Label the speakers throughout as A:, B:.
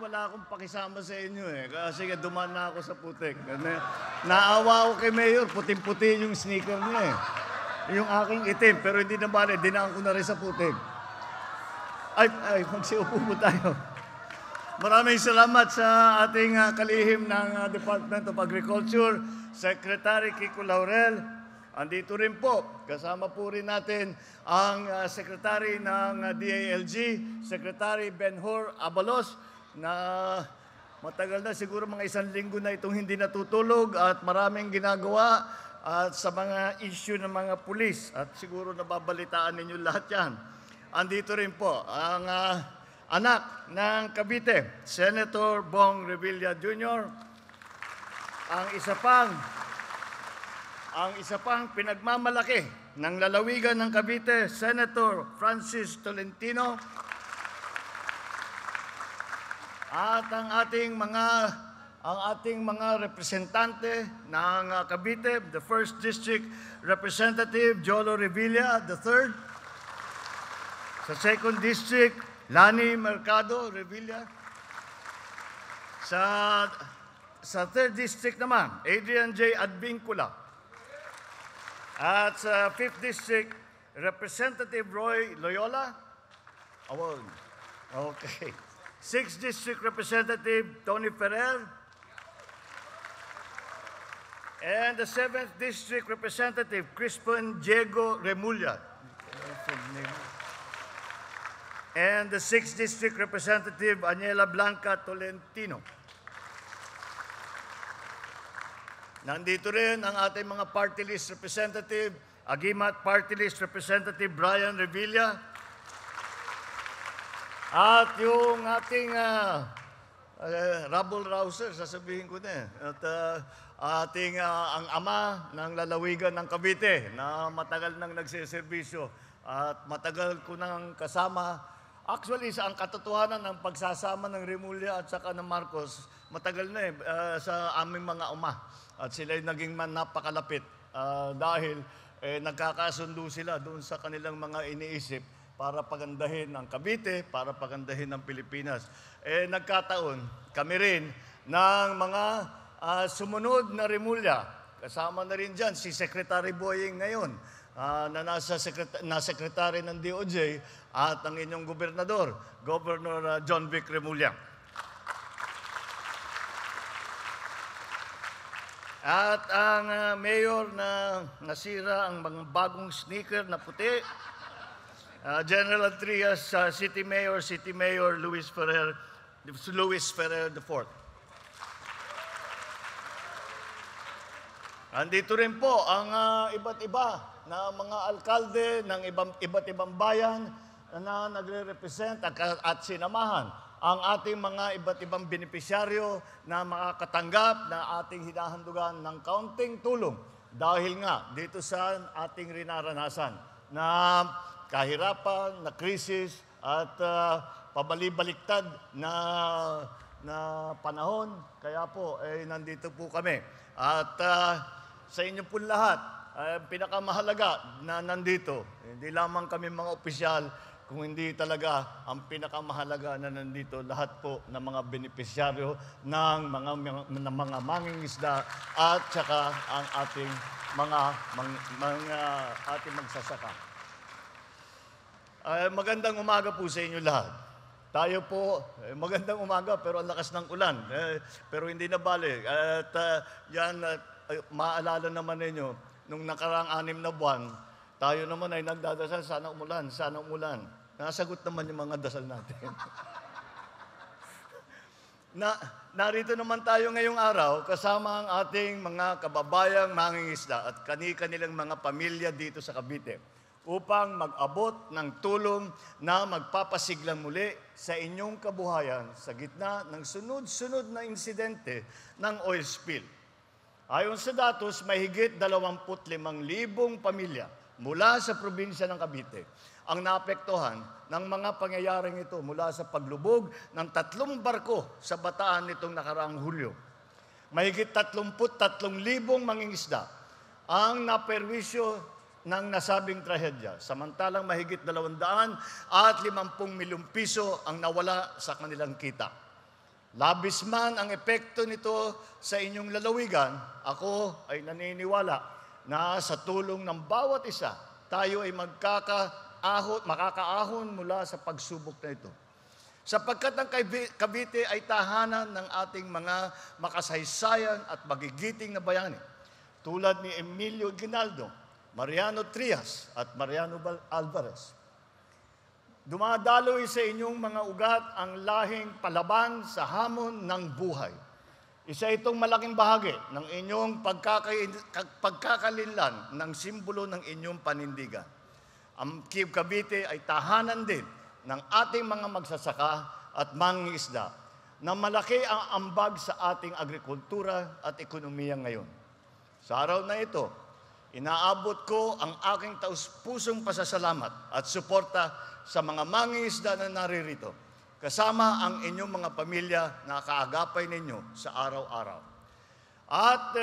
A: wala akong pakisama sa inyo eh. Kasi dumaan na ako sa putik. Naawa ako kay Mayor, puting-puti yung sneaker niya eh. Yung aking itim, pero hindi na bale, dinaan ko na rin sa putik. Ay, magsiupo po tayo. Maraming salamat sa ating kalihim ng Department of Agriculture, Secretary Kiko Laurel. Andito rin po, kasama po rin natin ang Secretary ng DILG, Secretary Benhur Abalos, na matagal na siguro mga 1 linggo na itong hindi natutulog at maraming ginagawa at sa mga issue ng mga pulis. At siguro nababalitaan ninyo lahat yan. Andito rin po ang anak ng Cavite, Senator Bong Revilla Jr., ang isa pang pinagmamalaki ng lalawigan ng Cavite, Senator Francis Tolentino, at ang ating mga representante ng Cavite, the 1st District Representative Jolo Revilla III, sa 2nd District Lani Mercado Revilla, sa 3rd District naman Adrian J. Advincula, at sa 5th District, Representative Roy Loyola. Okay. 6th District Representative Tony Ferrer. And the 7th District Representative Crispin Diego Remulla. And the 6th District Representative Aniela Blanca Tolentino. Nandito rin ang ating mga party list representative, Agimat Party List Representative Brian Revilla, at yung ating rabble-rouser, sasabihin ko na at ang ama ng lalawigan ng Cavite na matagal nang nagsiservisyo at matagal ko nang kasama. Actually, sa ang katotohanan ng pagsasama ng Remulla at saka ng Marcos, matagal na sa aming mga uma. At sila'y naging napakalapit dahil nagkakasundo sila doon sa kanilang mga iniisip para pagandahin ang Cavite, para pagandahin ang Pilipinas. Nagkataon kami rin ng mga sumunod na Remulla. Kasama na rin dyan si Secretary Boying ngayon, na Secretary ng DOJ, at ang inyong gobernador, Governor John Vic Remulla. At ang mayor na nasira ang mga bagong sneaker na puti, General Trias, City Mayor Luis Ferrer IV. Andito rin po ang iba't iba na mga alkalde ng iba't ibang bayan na nagre-represent at sinamahan ang ating mga iba't ibang benepisyaryo na makakatanggap na ating hinahandugan ng kaunting tulong dahil nga dito sa ating rinaranasan na kahirapan, na krisis at pabalibaliktad na panahon. Kaya po, nandito po kami. At sa inyo po lahat, pinakamahalaga na nandito, hindi lamang kami mga opisyal, kung hindi talaga ang pinakamahalaga na nandito lahat po ng mga benepisyaryo ng mga mangingisda at saka ang ating mga ating magsasaka. Magandang umaga po sa inyo lahat. Tayo po, magandang umaga pero ang lakas ng ulan. Pero hindi na bale. At maalala naman ninyo, nung nakaraang 6 na buwan, tayo naman ay nagdadasal, sana umulan, sana umulan. Nasagot naman yung mga dasal natin. Narito naman tayo ngayong araw kasama ang ating mga kababayang mangingisda at kanilang mga pamilya dito sa Cavite upang mag-abot ng tulong na magpapasiglang muli sa inyong kabuhayan sa gitna ng sunod-sunod na insidente ng oil spill. Ayon sa datos, mahigit 25,000 pamilya mula sa probinsya ng Cavite ang naapektuhan ng mga pangyayaring ito mula sa paglubog ng 3 barko sa Bataan nitong nakaraang Hulyo. Mahigit 33,000 mangingisda ang naperwisyo ng nasabing trahedya, samantalang mahigit 250 milyong piso ang nawala sa kanilang kita. Labis man ang epekto nito sa inyong lalawigan, ako ay naniniwala na sa tulong ng bawat isa, tayo ay makakaahon mula sa pagsubok na ito. Sapagkat ang Cavite ay tahanan ng ating mga makasaysayan at magigiting na bayani, tulad ni Emilio Ginaldo, Mariano Trias at Mariano Alvarez. Dumadaloy sa inyong mga ugat ang lahing palaban sa hamon ng buhay. Isa itong malaking bahagi ng inyong pagkakalinlan ng simbolo ng inyong panindigan. Ang Cavite ay tahanan din ng ating mga magsasaka at mangingisda na malaki ang ambag sa ating agrikultura at ekonomiya ngayon. Sa araw na ito, inaabot ko ang aking taus-pusong pasasalamat at suporta sa mga mangingisda na naririto, kasama ang inyong mga pamilya na kaagapay ninyo sa araw-araw. At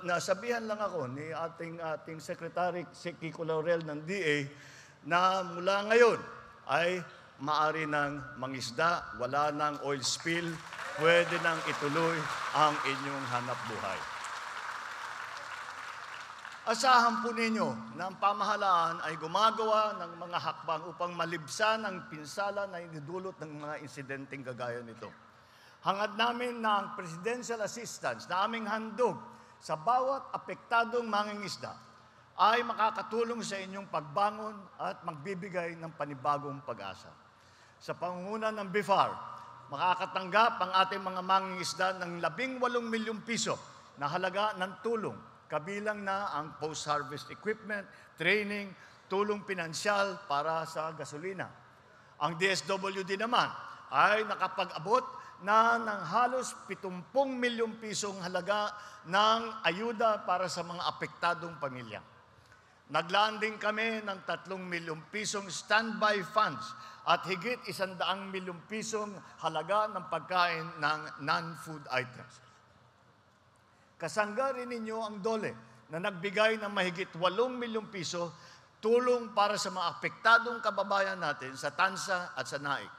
A: nasabihan lang ako ni ating Secretary Kiko Laurel ng DA na mula ngayon ay maari ng mangisda, wala ng oil spill, pwede nang ituloy ang inyong hanap buhay. Asahan po ninyo na ang pamahalaan ay gumagawa ng mga hakbang upang malibsan ang pinsala na inidulot ng mga insidenteng gagaya nito. Hangad namin na ang presidential assistance na aming handog sa bawat apektadong mangingisda ay makakatulong sa inyong pagbangon at magbibigay ng panibagong pag-asa. Sa pangunguna ng BIFAR, makakatanggap ang ating mga mangingisda ng 18 milyong piso na halaga ng tulong, kabilang na ang post-harvest equipment, training, tulong pinansyal para sa gasolina. Ang DSWD naman ay nakapag-abot na ng halos 70 milyong pisong halaga ng ayuda para sa mga apektadong pamilya. Naglaan din kami ng 3 milyong pisong standby funds at higit 100 milyong pisong halaga ng pagkain ng non-food items. Kasangga rin ninyo ang DOLE na nagbigay ng mahigit 8 milyong piso tulong para sa mga apektadong kababayan natin sa Tansa at sa Naik.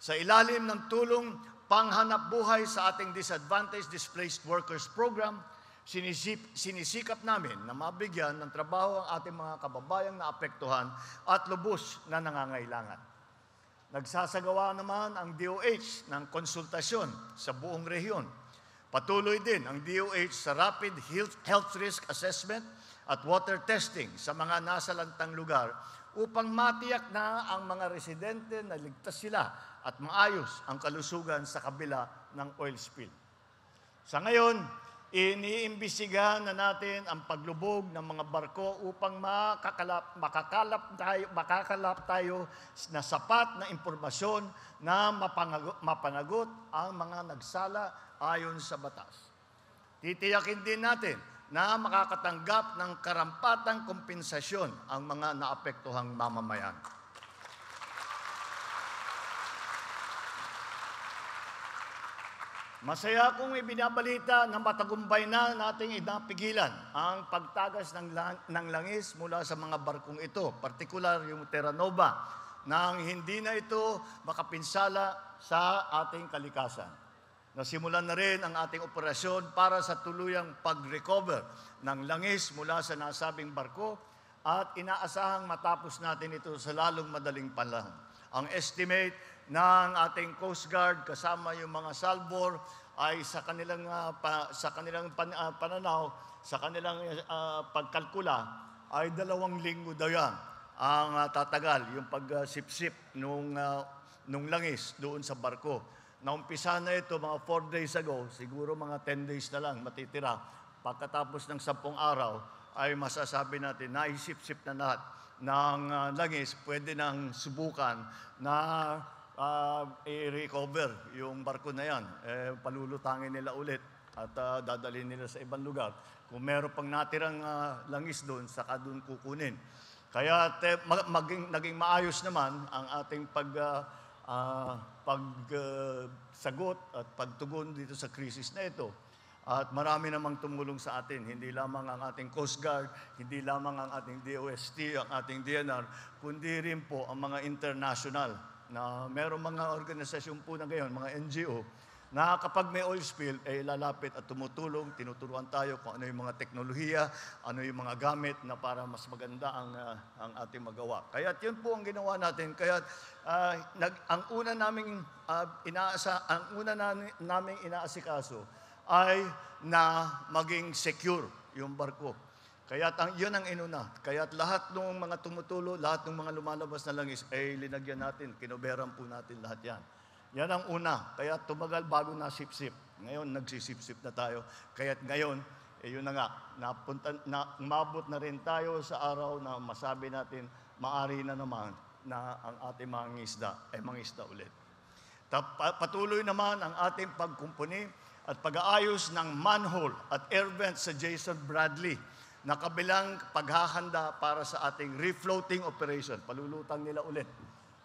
A: Sa ilalim ng tulong panghanap buhay sa ating Disadvantaged Displaced Workers Program, sinisikap namin na mabigyan ng trabaho ang ating mga kababayang naapektuhan at lubos na nangangailangan. Nagsasagawa naman ang DOH ng konsultasyon sa buong rehiyon. Patuloy din ang DOH sa rapid health risk assessment at water testing sa mga nasalantang lugar upang matiyak na ang mga residente na ligtas sila at maayos ang kalusugan sa kabila ng oil spill. Sa ngayon, iniimbestigahan na natin ang paglubog ng mga barko upang makakalap tayo na sapat na impormasyon na mapanagot ang mga nagsala ayon sa batas. Titiyakin din natin na makakatanggap ng karampatang kompensasyon ang mga naapektuhang mamamayan. Masaya kong ibinabalita na matagumpay na nating inapigilan ang pagtagas ng langis mula sa mga barkong ito, partikular yung Terra Nova, nang hindi na ito makapinsala sa ating kalikasan. Nasimulan na rin ang ating operasyon para sa tuluyang pag-recover ng langis mula sa nasabing barko at inaasahang matapos natin ito sa lalong madaling panahon. Ang estimate ng ating Coast Guard kasama yung mga salvor ay sa kanilang pananaw, sa kanilang pagkalkula ay 2 linggo daw yan ang tatagal yung pagsipsip nung langis doon sa barko. Naumpisa na ito mga 4 days ago, siguro mga 10 days na lang matitira. Pagkatapos ng 10 araw ay masasabi natin na isip-sip na lahat ng langis, pwede nang subukan na i-recover yung barko na yan. Palulutangin nila ulit at dadalhin nila sa ibang lugar. Kung meron pang natirang langis doon, saka doon kukunin. Kaya naging maayos naman ang ating pagsagot at pagtugon dito sa krisis na ito. At marami namang tumulong sa atin, hindi lamang ang ating Coast Guard, hindi lamang ang ating DOST, ang ating DNR, kundi rin po ang mga international na merong mga organisasyon po na ngayon, mga NGO, na kapag may oil spill, lalapit at tumutulong, tinuturuan tayo kung ano yung mga teknolohiya, ano yung mga gamit na para mas maganda ang ating magawa. Kaya yun po ang ginawa natin. Kaya ang una naming inaasikaso ay na maging secure yung barko. Kaya yun ang inuna. Kaya lahat ng mga tumutulo, lahat ng mga lumalabas na langis, linagyan natin, kinoberan po natin lahat yan. Yan ang una. Kaya tumagal bago na sip-sip. Ngayon, nagsisip-sip na tayo. Kaya ngayon, yun na nga, umabot na rin tayo sa araw na masabi natin, maari na naman na ang ating mga mangisda ulit. Patuloy naman ang ating pagkumpuni at pag-aayos ng manhole at air vent sa Jason Bradley na kabilang paghahanda para sa ating refloating operation. Palulutang nila ulit.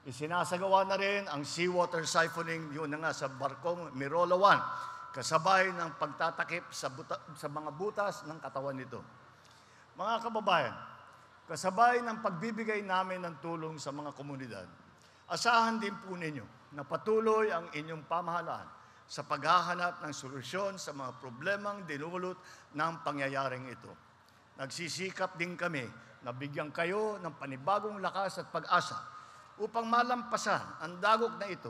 A: Isinasagawa na rin ang seawater siphoning, yun na nga sa barkong Mirola 1, kasabay ng pagtatakip sa mga butas ng katawan nito. Mga kababayan, kasabay ng pagbibigay namin ng tulong sa mga komunidad, asahan din po ninyo na patuloy ang inyong pamahalaan sa paghahanap ng solusyon sa mga problemang dinulot ng pangyayaring ito. Nagsisikap din kami na bigyan kayo ng panibagong lakas at pag-asa upang malampasan ang dagok na ito,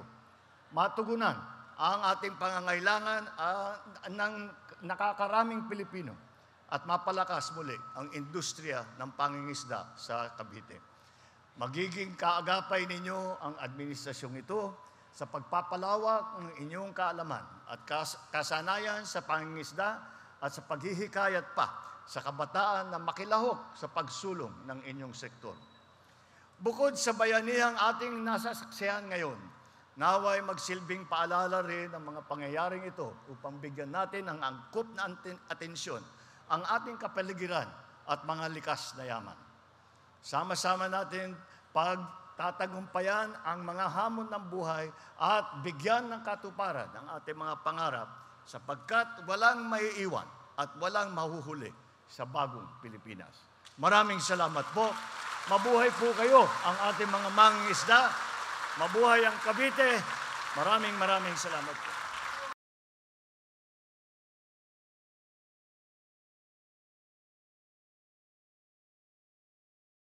A: matugunan ang ating pangangailangan ng nakakaraming Pilipino at mapalakas muli ang industriya ng pangingisda sa Cavite. Magiging kaagapay ninyo ang administrasyong ito sa pagpapalawak ng inyong kaalaman at kasanayan sa pangingisda at sa paghihikayat pa sa kabataan na makilahok sa pagsulong ng inyong sektor. Bukod sa bayanihang ating nasasaksihan ngayon, naway magsilbing paalala rin ang mga pangyayaring ito upang bigyan natin ng angkop na atensyon ang ating kapaligiran at mga likas na yaman. Sama-sama natin pagtatagumpayan ang mga hamon ng buhay at bigyan ng katuparan ang ating mga pangarap sapagkat walang maiiwan at walang mahuhuli sa bagong Pilipinas. Maraming salamat po. Mabuhay po kayo ang ating mga mangingisda. Mabuhay ang Cavite. Maraming salamat po.